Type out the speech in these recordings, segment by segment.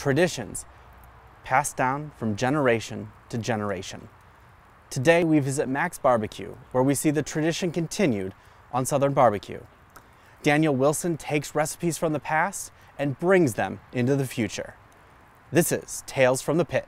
traditions passed down from generation to generation. Today we visit Mack's BBQ, where we see the tradition continued on Southern barbecue. Daniel Wilson takes recipes from the past and brings them into the future. This is Tales from the Pit.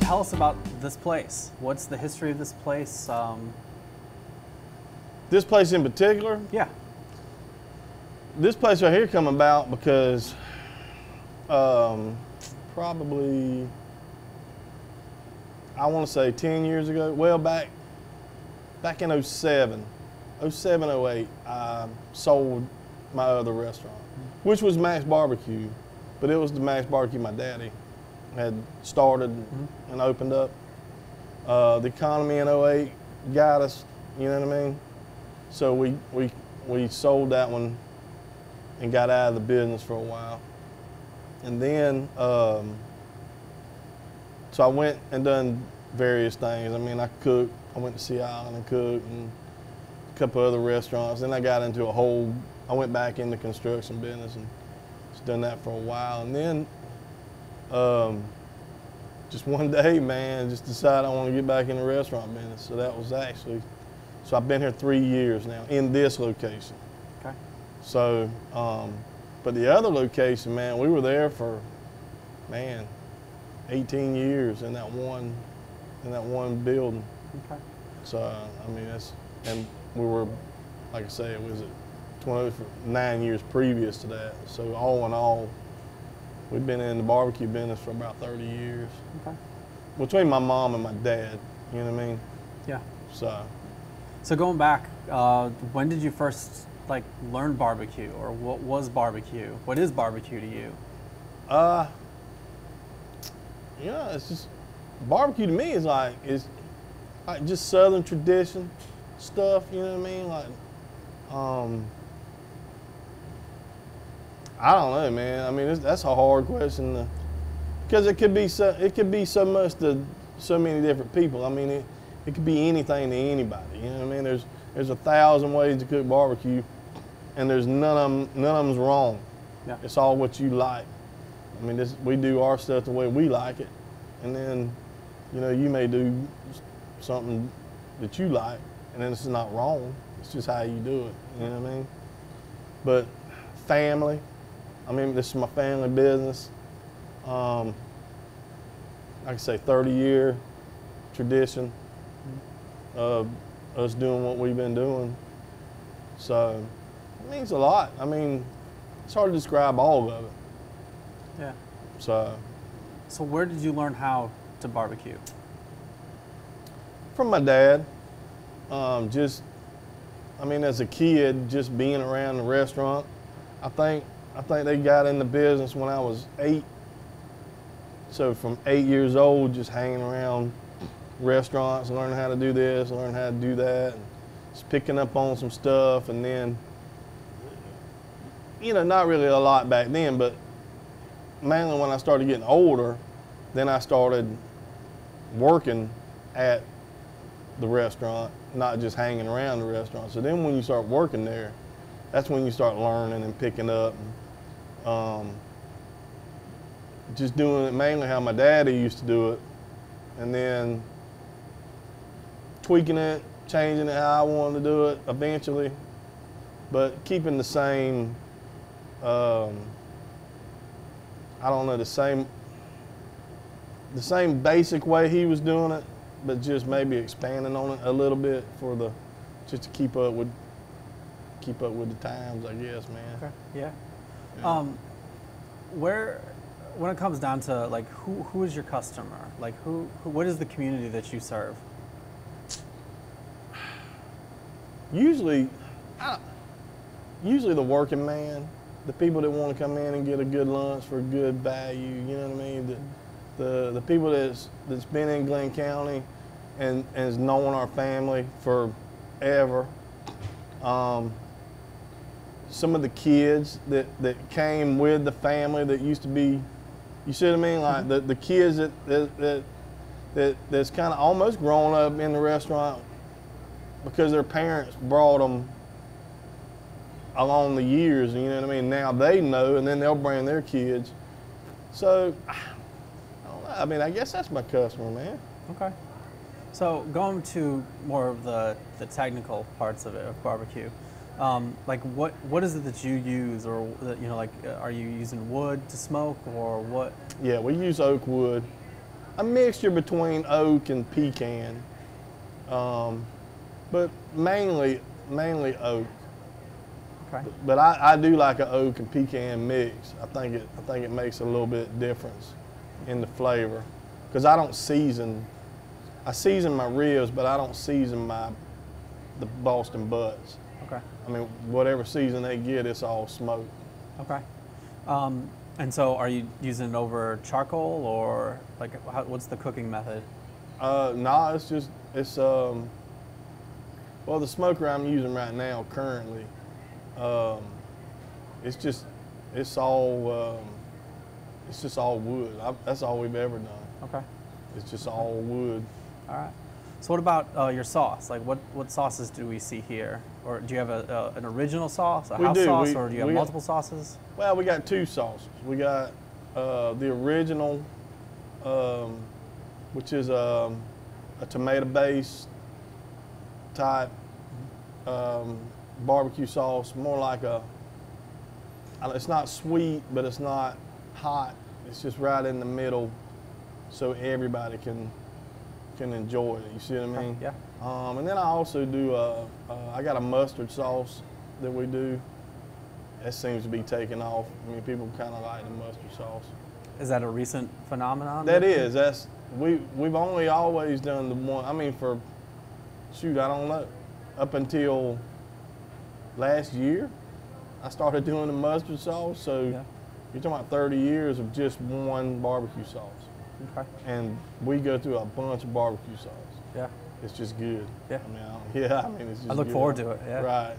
Tell us about this place. What's the history of this place? This place in particular? Yeah. This place right here come about because probably, I want to say 10 years ago, well back in 07, 08, I sold my other restaurant, which was Macks BBQ, but it was the Macks BBQ my daddy had started and opened up. The economy in 08 got us, you know what I mean? So we sold that one and got out of the business for a while. And then, so I went and done various things. I mean, I cooked, I went to Sea Island and cooked, and a couple other restaurants. Then I got into I went back into construction business and just done that for a while. And then, just one day, man, just decided I want to get back in the restaurant business. So that was so I've been here 3 years now in this location. Okay. So, but the other location, man, we were there for, 18 years in that one building. Okay. So, I mean, and we were, like I say, it was 9 years previous to that. So all in all, we've been in the barbecue business for about 30 years. Okay. Between my mom and my dad, you know what I mean? Yeah. So going back, when did you first learn barbecue, or what was barbecue? What is barbecue to you? Yeah, it's just, barbecue to me is like just Southern tradition stuff, you know what I mean? I don't know, man. I mean, that's a hard question because it could be so much to so many different people. I mean, it could be anything to anybody. You know what I mean? There's 1,000 ways to cook barbecue, and there's none of them's wrong. Yeah. It's all what you like. I mean, we do our stuff the way we like it, and then, you know, you may do something that you like, and then it's not wrong. It's just how you do it. You know what I mean? But family. I mean, this is my family business. Like I say, 30-year tradition of us doing what we've been doing. So it means a lot. I mean, it's hard to describe all of it. Yeah. So where did you learn how to barbecue? From my dad. I mean, as a kid, just being around the restaurant, I think they got in the business when I was 8. So from 8 years old, just hanging around restaurants, learning how to do this, learning how to do that, and just picking up on some stuff. And then, you know, not really a lot back then, but mainly when I started getting older, then I started working at the restaurant, not just hanging around the restaurant. So then when you start working there, that's when you start learning and picking up. Just doing it mainly how my daddy used to do it, and then tweaking it, changing it how I wanted to do it eventually, but keeping the same, I don't know, the same basic way he was doing it, but just maybe expanding on it a little bit just to keep up with the times, I guess, man. Okay. Yeah. When it comes down to who is your customer? What is the community that you serve? Usually the working man, the people that want to come in and get a good lunch for a good value. You know what I mean? The people that's been in Glenn County and has known our family for ever. Some of the kids that came with the family that used to be, you see what I mean? Like the kids that's kind of almost grown up in the restaurant because their parents brought them along the years, you know what I mean? Now they know, and then they'll bring their kids. So, I don't know. I mean, I guess that's my customer, man. Okay. So going to more of the technical parts of it, of barbecue, like what is it that you use, or you know, like are you using wood to smoke, or what? Yeah, we use oak wood, a mixture between oak and pecan, but mainly oak. Okay. But I do like an oak and pecan mix. I think it makes a little bit difference in the flavor, because I don't season. I season my ribs, but I don't season the Boston butts. Okay. I mean, whatever season they get, it's all smoked. Okay. And so, are you using it over charcoal, or like what's the cooking method? Nah, well, the smoker I'm using right now currently, it's all wood. That's all we've ever done. Okay. It's just all wood. All right. So what about your sauce? Like what sauces do we see here? Or do you have an original sauce, a house sauce, or do you have multiple sauces? Well, we got two sauces. We got the original, which is a tomato-based type barbecue sauce, more like it's not sweet, but it's not hot. It's just right in the middle, so everybody can enjoy it. You see what I mean? Yeah. And then I also do I got a mustard sauce that we do. That seems to be taking off. I mean, people kind of like the mustard sauce. Is that a recent phenomenon? That is. We've only always done the one. I mean, I don't know. Up until last year, I started doing the mustard sauce. So yeah. You're talking about 30 years of just one barbecue sauce. Okay. And we go through a bunch of barbecue sauce. Yeah. It's just good. Yeah. I mean, it's just I look good. forward to it. Yeah. Right.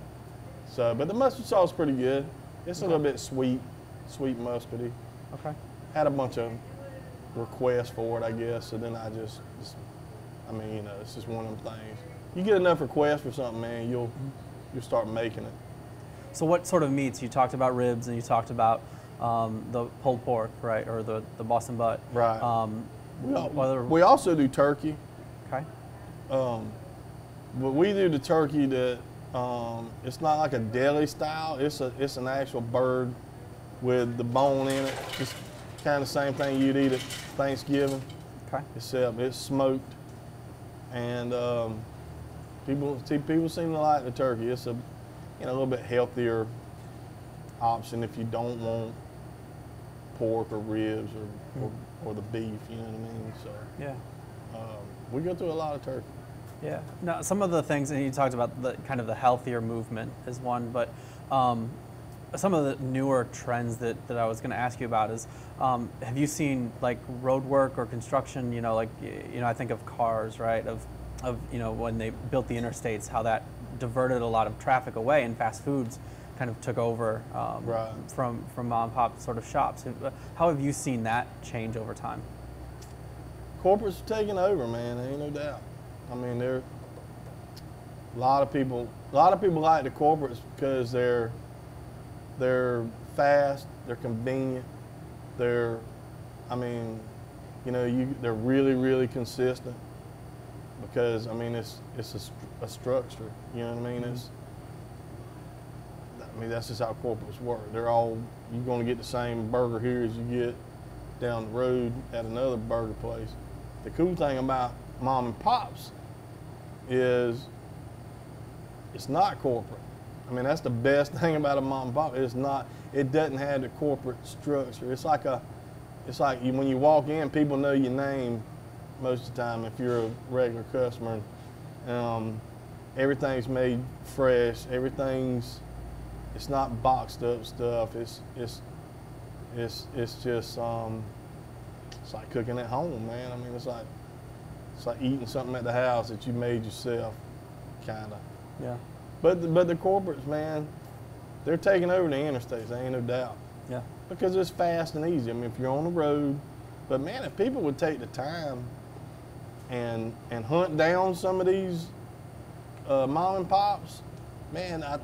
So, but the mustard sauce is pretty good. It's a little bit sweet mustardy. Okay. Had a bunch of requests for it, I guess. So then I just I mean, you know, it's just one of them things. You get enough requests for something, man, you'll start making it. So what sort of meats? You talked about ribs, and you talked about the pulled pork, right, or the Boston butt. Right. We also do turkey. Okay. But we do the turkey that it's not like a deli style. It's an actual bird with the bone in it. Just kind of the same thing you'd eat at Thanksgiving. Okay. Except it's smoked, and people seem to like the turkey. It's a little bit healthier option if you don't want pork or ribs or the beef. You know what I mean? So yeah. We go through a lot of turkey. Yeah. Now, some of the things, and you talked about the kind of the healthier movement is one, but some of the newer trends that I was going to ask you about is, have you seen like road work or construction? You know, like I think of cars, right? Of when they built the interstates, how that diverted a lot of traffic away, and fast foods kind of took over right. from mom and pop sort of shops. How have you seen that change over time? Corporate's taking over, man. There ain't no doubt. I mean, a lot of people like the corporates because they're fast, they're convenient, they're really, really consistent. Because I mean, it's a structure. You know what I mean? Mm-hmm. That's just how corporates work. You're going to get the same burger here as you get down the road at another burger place. The cool thing about mom and pops is it's not corporate. I mean, that's the best thing about a mom and pop. It doesn't have the corporate structure. It's like when you walk in, people know your name most of the time if you're a regular customer. Everything's made fresh. It's not boxed up stuff. It's just it's like cooking at home, man. I mean, it's like eating something at the house that you made yourself, kind of. Yeah. But the corporates, man, they're taking over the interstates, there ain't no doubt. Yeah. Because it's fast and easy. I mean, if you're on the road, but man, if people would take the time and hunt down some of these mom and pops, man, I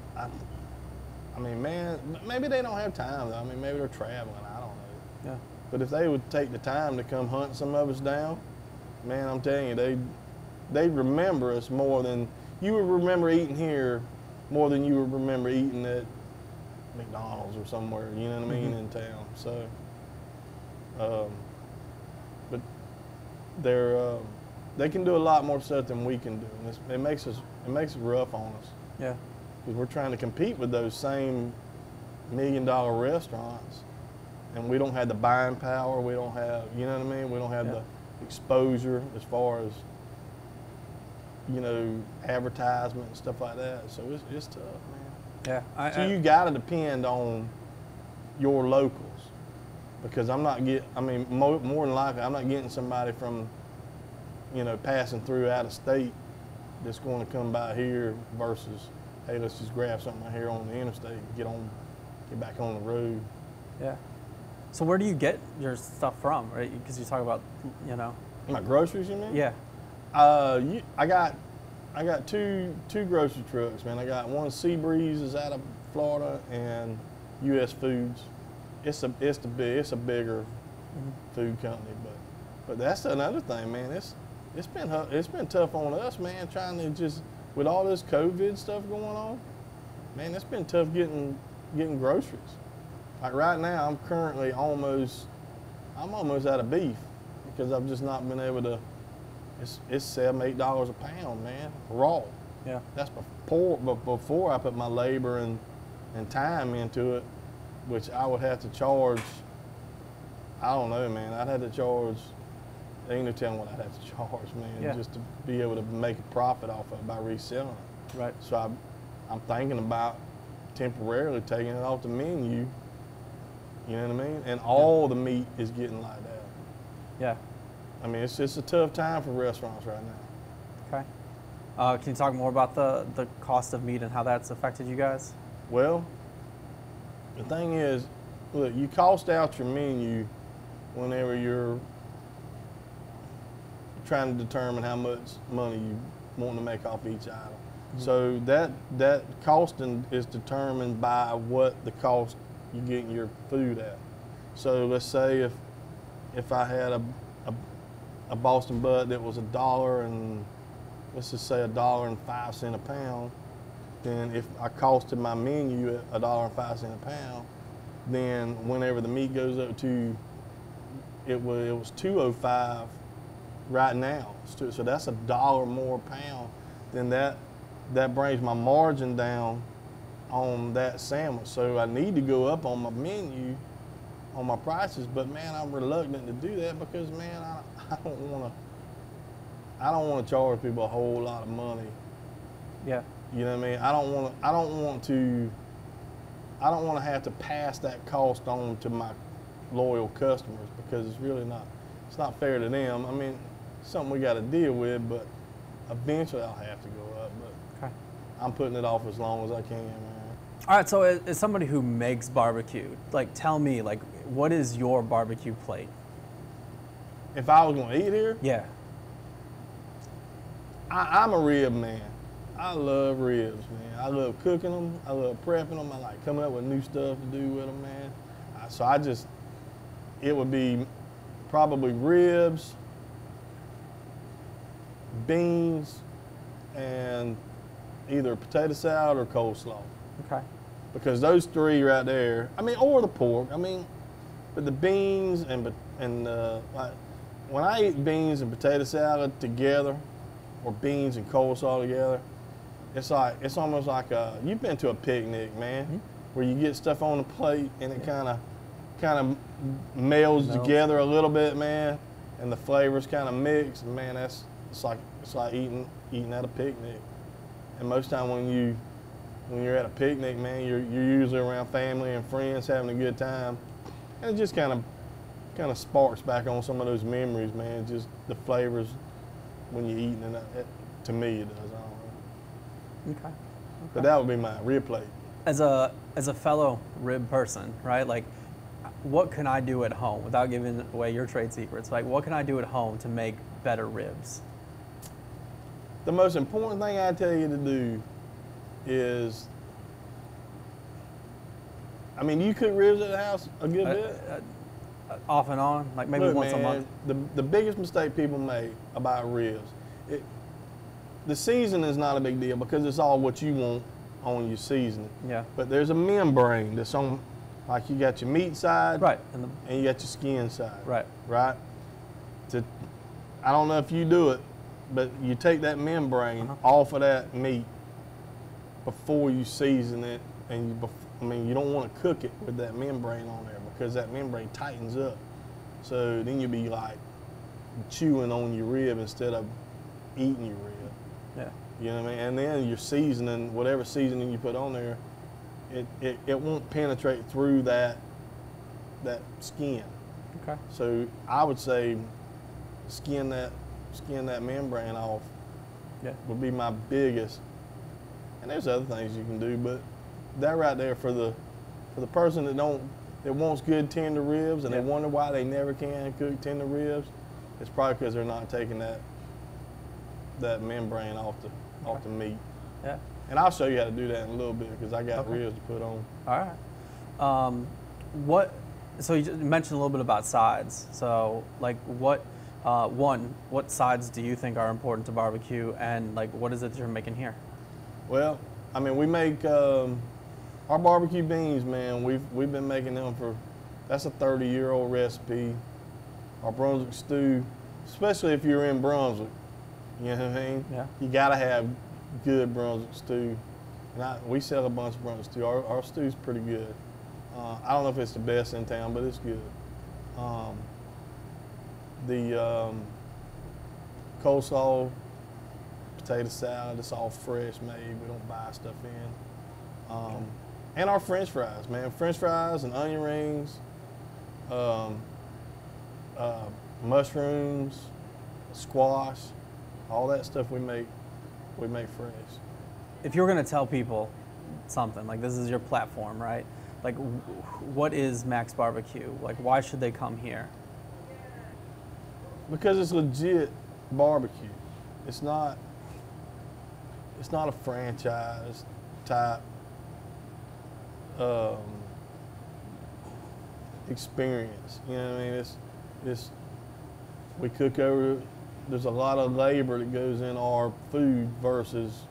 mean, man, maybe they don't have time though. I mean, maybe they're traveling, I don't know. Yeah. But if they would take the time to come hunt some of us down, man, I'm telling you, they'd remember us more than, you would remember eating here more than you would remember eating at McDonald's or somewhere, you know what I mean, in town. So, but they can do a lot more stuff than we can do, and it makes it rough on us. Yeah. Because we're trying to compete with those same $1 million restaurants, and we don't have the buying power. We don't have, you know what I mean? We don't have the exposure as far as, you know, advertisement and stuff like that. So it's tough, man. Yeah. So you got to depend on your locals, because I mean, more than likely, I'm not getting somebody from, you know, passing through out of state that's going to come by here versus, hey, let's just grab something out here on the interstate and get back on the road. Yeah. So where do you get your stuff from, right? Because you talk about, you know. My groceries, you mean? Yeah. I got two grocery trucks, man. I got one Seabreeze is out of Florida, and U.S. Foods. It's a bigger food company, but that's another thing, man. It's been tough on us, man. Trying to just, with all this COVID stuff going on, man, it's been tough getting groceries. Like right now, I'm almost out of beef because I've just not been able to. It's $7, $8 a pound, man, raw. Yeah. That's before I put my labor and time into it, which I would have to charge. I don't know, man. I'd have to charge. Ain't no telling what I'd have to charge, man, just to be able to make a profit off of it by reselling it. Right. So I'm thinking about temporarily taking it off the menu. You know what I mean? And all the meat is getting like that. Yeah. I mean, it's just a tough time for restaurants right now. Okay. Can you talk more about the cost of meat and how that's affected you guys? Well, the thing is, look, you cost out your menu whenever you're trying to determine how much money you want to make off each item. So that costing is determined by what the cost you're getting your food at. So let's say if I had a Boston butt that was $1 and let's just say $1.05 a pound, then if I costed my menu at $1.05 a pound, then whenever the meat goes up to, it was $2.05 right now. So that's $1 more a pound. Then that brings my margin down on that sandwich. So I need to go up on my menu, on my prices, but man, I'm reluctant to do that because man, I don't want to charge people a whole lot of money. Yeah. You know what I mean? I don't want to have to pass that cost on to my loyal customers because it's not fair to them. I mean, it's something we got to deal with, but eventually I'll have to go up. But I'm putting it off as long as I can, man. All right, so as somebody who makes barbecue, like tell me, like, what is your barbecue plate? If I was going to eat here? Yeah. I'm a rib man. I love ribs, man. I love cooking them. I love prepping them. I like coming up with new stuff to do with them, man. So it would be probably ribs, beans, and either potato salad or coleslaw. Okay. Because those three right there, I mean, or the pork, I mean, but the beans and like, when I eat beans and potato salad together, or beans and coleslaw together, it's almost like you've been to a picnic, man, where you get stuff on the plate and it kind of melds together a little bit, man, and the flavors kind of mix, and man, it's like eating at a picnic. And most time when you're at a picnic, man, you're usually around family and friends having a good time, and it just kind of sparks back on some of those memories, man. Just the flavors when you're eating, and to me it does. I don't know. Okay. But that would be my rib plate. As a fellow rib person, right? Like, what can I do at home without giving away your trade secrets? Like, what can I do at home to make better ribs? The most important thing I tell you to do is, I mean, you cook ribs at the house a good bit? Off and on, like maybe Look, once man, a month. The biggest mistake people make about ribs, the seasoning is not a big deal because it's all what you want on your seasoning. Yeah. But there's a membrane that's on, like you got your meat side, Right. and you got your skin side. Right. Right? I don't know if you do it, but you take that membrane off of that meat before you season it, and you don't want to cook it with that membrane on there because that membrane tightens up. So then you'll be like chewing on your rib instead of eating your rib. Yeah. You know what I mean? And then your seasoning, whatever seasoning you put on there, it won't penetrate through that skin. Okay. So I would say skin that membrane off. Yeah. Would be my biggest. And there's other things you can do, but that right there for the person that wants good tender ribs and they wonder why they never can cook tender ribs, it's probably because they're not taking that membrane off the meat. Yeah. And I'll show you how to do that in a little bit because I got ribs to put on. All right. So you just mentioned a little bit about sides. So like what sides do you think are important to barbecue, and like what is it that you're making here? Well, I mean, we make our barbecue beans, man. We've been making them that's a 30-year-old recipe. Our Brunswick stew, especially if you're in Brunswick, you know what I mean? Yeah. You gotta have good Brunswick stew. And we sell a bunch of Brunswick stew. Our stew's pretty good. I don't know if it's the best in town, but it's good. The coleslaw, potato salad, it's all fresh made. We don't buy stuff in. And our French fries, man. French fries and onion rings, mushrooms, squash, all that stuff we make fresh. If you were going to tell people something, like this is your platform, right? Like what is Mack's BBQ? Like why should they come here? Because it's legit barbecue. It's not a franchise type experience. You know what I mean? It's we cook over. There's a lot of labor that goes in our food versus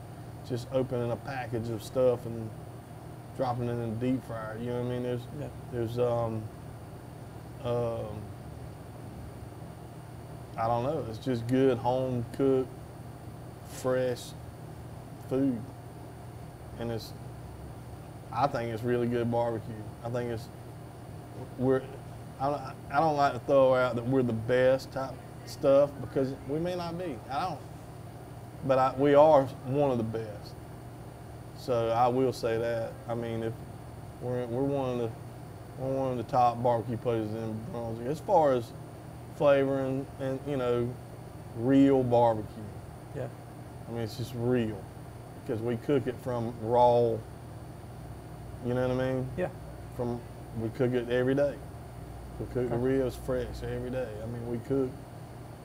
just opening a package of stuff and dropping it in the deep fryer. You know what I mean? There's I don't know. It's just good home cooked, fresh food, and I think it's really good barbecue. I think I don't like to throw out that we're the best type stuff because we may not be. But we are one of the best. So I will say that. I mean, if we're one of the top barbecue places in Brunswick as far as flavor and real barbecue. Yeah. I mean, it's just real because we cook it from raw. You know what I mean? Yeah. We cook it every day. We cook the ribs fresh every day. I mean, we cook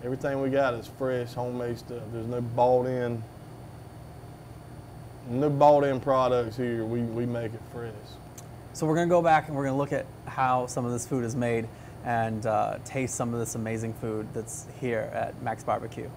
everything we got is fresh, homemade stuff. There's no bought in products here. We make it fresh. So we're going to go back and we're going to look at how some of this food is made and taste some of this amazing food that's here at Mack's BBQ.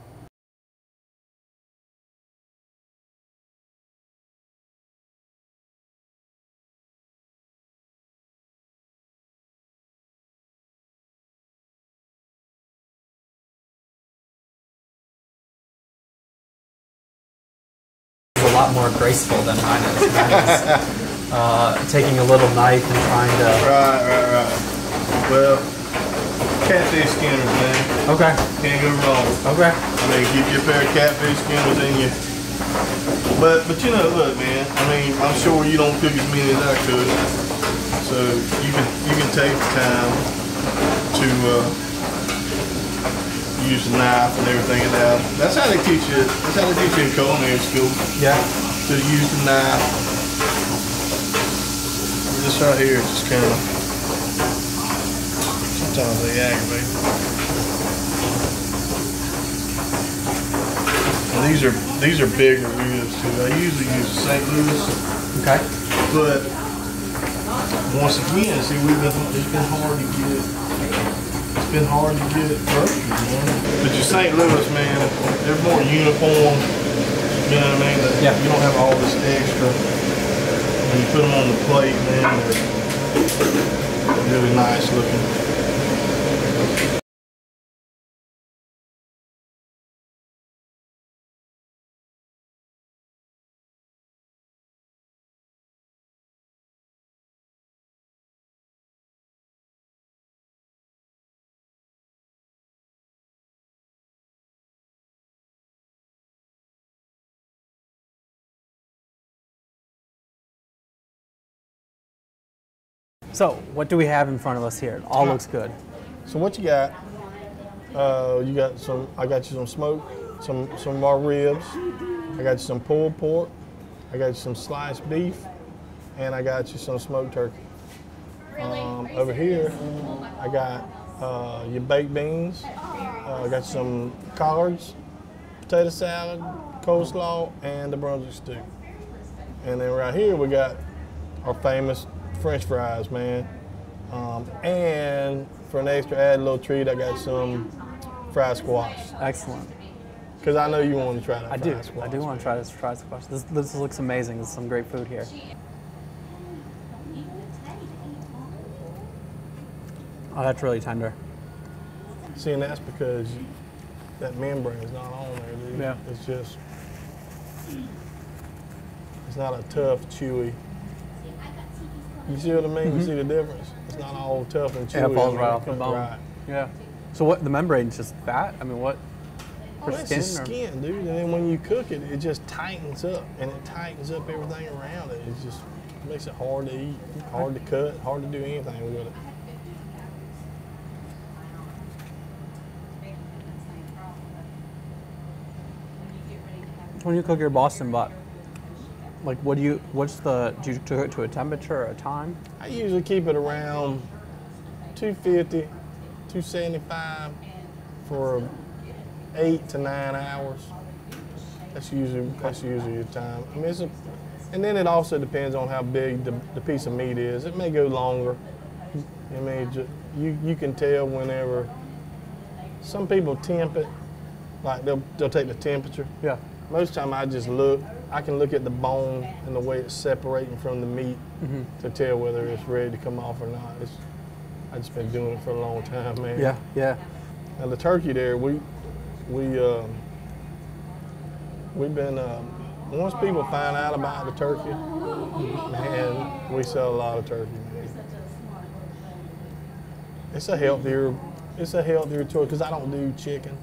A lot more graceful than mine is. Taking a little knife and trying to... Right. Well, catfish skinners, man. Okay. Can't go wrong. Okay. I mean, keep your pair of catfish skinners in you. But look, man. I mean, I'm sure you don't cook as many as I cook, so you can take the time to use the knife and everything. And that's how they teach you. That's how they teach you in culinary school. Yeah. Could have used a knife. This right here is just kind of, sometimes they aggravate. And these are bigger ribs too. I usually use a St. Louis. Okay. But once again, see, it's been hard to get. It's been hard to get turkeys, man. But your St. Louis, man, they're more uniform. You know what I mean? Yeah. You don't have all this extra. When you put them on the plate, man, they're really nice looking. So, what do we have in front of us here? It all looks good. So what you got? You got some. I got you some smoked, some of our ribs. I got you some pulled pork. I got you some sliced beef, and I got you some smoked turkey. Over here, I got your baked beans. I got some collards, potato salad, coleslaw, and the Brunswick stew. And then right here we got our famous French fries, man. And for an extra added little treat, I got some fried squash. Excellent. Because I know you want to try that. I do want to try this fried squash. This looks amazing. There's some great food here. Oh, that's really tender. See, and that's because that membrane is not on there, dude. Yeah. It's just, it's not a tough, chewy. You see what I mean? You see the difference? It's not all tough and chewy. Yeah, it falls right off the bone. Right. Yeah. So what, the membrane's just fat? I mean, what? Oh, that's the skin, dude. And then when you cook it, it just tightens up, and it tightens up everything around it. It just makes it hard to eat, hard to cut, hard to do anything with it. When you cook your Boston butt, like do you cook it to a temperature or a time? I usually keep it around 250, 275 for 8 to 9 hours. That's usually the time. I mean, and then it also depends on how big the piece of meat is. It may go longer. I mean, you can tell whenever. Some people temp it, like they'll take the temperature. Yeah. Most of the time I just look. I can look at the bone and the way it's separating from the meat to tell whether it's ready to come off or not. I've just been doing it for a long time, man. Yeah, yeah. Now the turkey there, we've been once people find out about the turkey, man, we sell a lot of turkey, man. It's a healthier choice because I don't do chicken,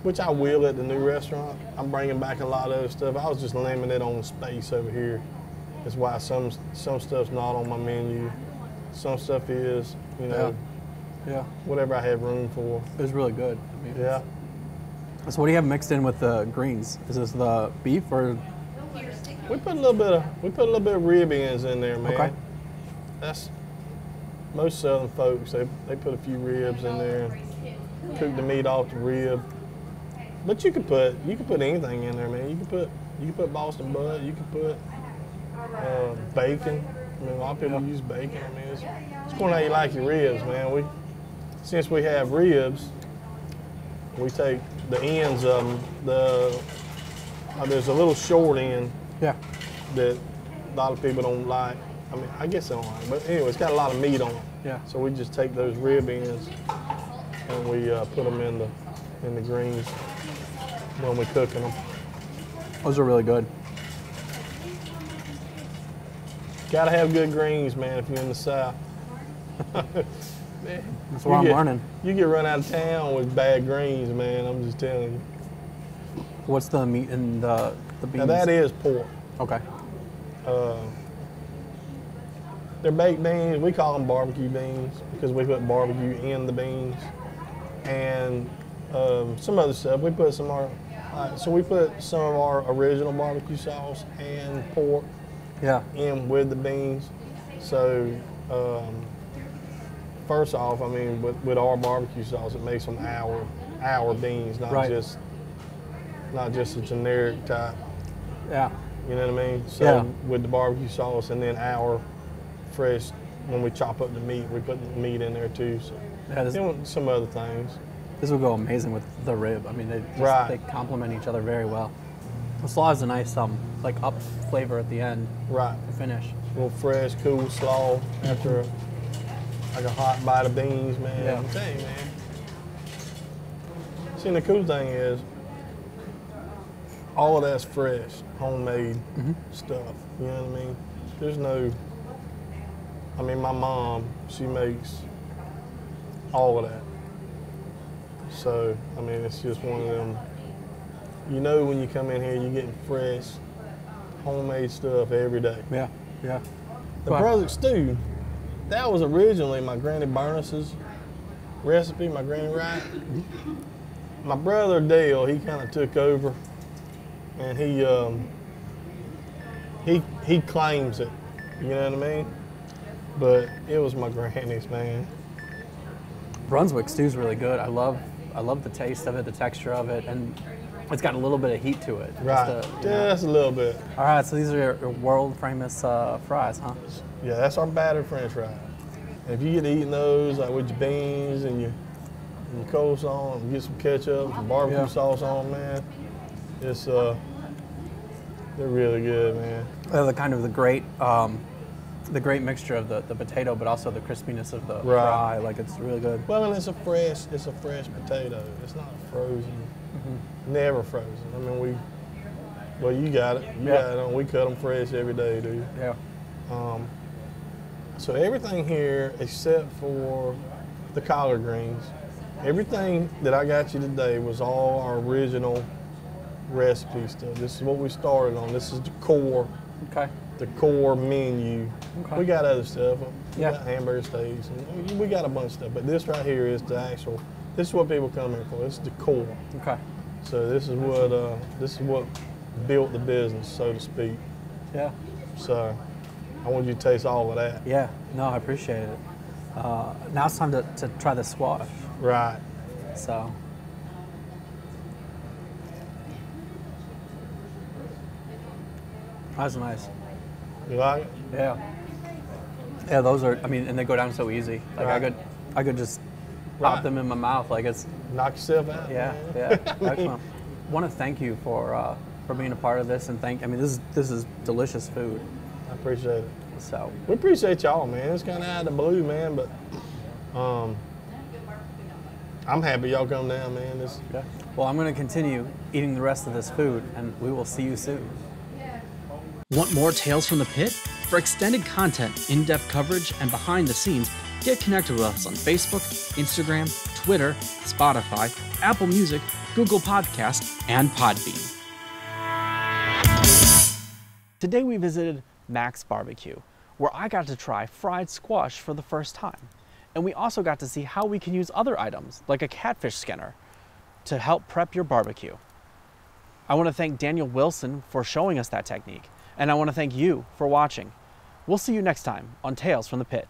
which I will at the new restaurant. I'm bringing back a lot of other stuff. I was just limited on space over here. That's why some stuff's not on my menu. Some stuff is, you know, yeah. Whatever I have room for. It was really good. I mean, yeah. So what do you have mixed in with the greens? Is this the beef or? We put a little bit of rib ends in there, man. Okay. That's most Southern folks. They put a few ribs in there and cook the meat off the rib. But you can put anything in there, man. You can put Boston butt. You can put bacon. I mean, a lot of people use bacon. I mean, it's going how you like your ribs, man. Since we have ribs, we take the ends of them. There's a little short end that a lot of people don't like. I mean, I guess they don't like it, but anyway, it's got a lot of meat on it. Yeah. So we just take those rib ends and we put them in the greens when we're cooking them. Those are really good. Gotta have good greens, man, if you're in the South. Man, that's what I'm learning. You get run out of town with bad greens, man. I'm just telling you. What's the meat in the beans? Now that is pork. Okay. They're baked beans. We call them barbecue beans because we put barbecue in the beans. And some other stuff. We put some of All right, so we put some of our original barbecue sauce and pork in with the beans. So first off, I mean, with our barbecue sauce, it makes them our beans, not just a generic type. Yeah. You know what I mean? So with the barbecue sauce and then our fresh, when we chop up the meat, we put the meat in there too. So some other things. This will go amazing with the rib. I mean, they complement each other very well. The slaw is a nice like up flavor at the end. Right. To finish. A little fresh, cool slaw after like a hot bite of beans, man. Yeah. I'm telling you, man. See, the cool thing is, all of that's fresh, homemade stuff. You know what I mean? There's no. I mean, my mom, she makes all of that. So, I mean, it's just one of them, you know, when you come in here, you're getting fresh, homemade stuff every day. Yeah, yeah. The Brunswick stew, that was originally my Granny Burness's recipe, my Granny Wright. My brother Dale, he kind of took over, and he claims it, you know what I mean? But it was my granny's, man. Brunswick stew's really good. I love the taste of it, the texture of it, and it's got a little bit of heat to it. Right, just a little bit. All right, so these are your world famous fries, huh? Yeah, that's our battered French fries. If you get to eating those like with your beans and your coleslaw and get some ketchup, some barbecue sauce on, man, it's they're really good, man. They're kind of the great mixture of the potato, but also the crispiness of the fry. Like, it's really good. Well, and it's a fresh potato. It's not frozen. Never frozen. I mean, you got it. You got it on. We cut them fresh every day, dude. Yeah. So everything here, except for the collard greens, everything that I got you today was all our original recipe stuff. This is what we started on. This is the core. Okay. The core menu. Okay. We got other stuff. We got hamburger steaks, and we got a bunch of stuff. But this right here is the actual. This is what people come here for. This is the core. Okay. So this is what built the business, so to speak. Yeah. So I want you to taste all of that. Yeah. No, I appreciate it. Now it's time to try the squash. Right. So. That's nice. You like it? Yeah. Yeah, those are, I mean, and they go down so easy. Like, I could just pop them in my mouth. Like, it's. Knock yourself out. Yeah, man. yeah. Excellent. Want to thank you for being a part of this, and I mean, this is delicious food. I appreciate it. So. We appreciate y'all, man. It's kind of out of the blue, man, but I'm happy y'all come down, man. Yeah. Well, I'm going to continue eating the rest of this food, and we will see you soon. Want more Tales from the Pit? For extended content, in-depth coverage, and behind the scenes, get connected with us on Facebook, Instagram, Twitter, Spotify, Apple Music, Google Podcasts, and Podbean. Today we visited Mack's BBQ, where I got to try fried squash for the first time. And we also got to see how we can use other items, like a catfish skinner, to help prep your barbecue. I want to thank Daniel Wilson for showing us that technique, and I want to thank you for watching. We'll see you next time on Tales from the Pit.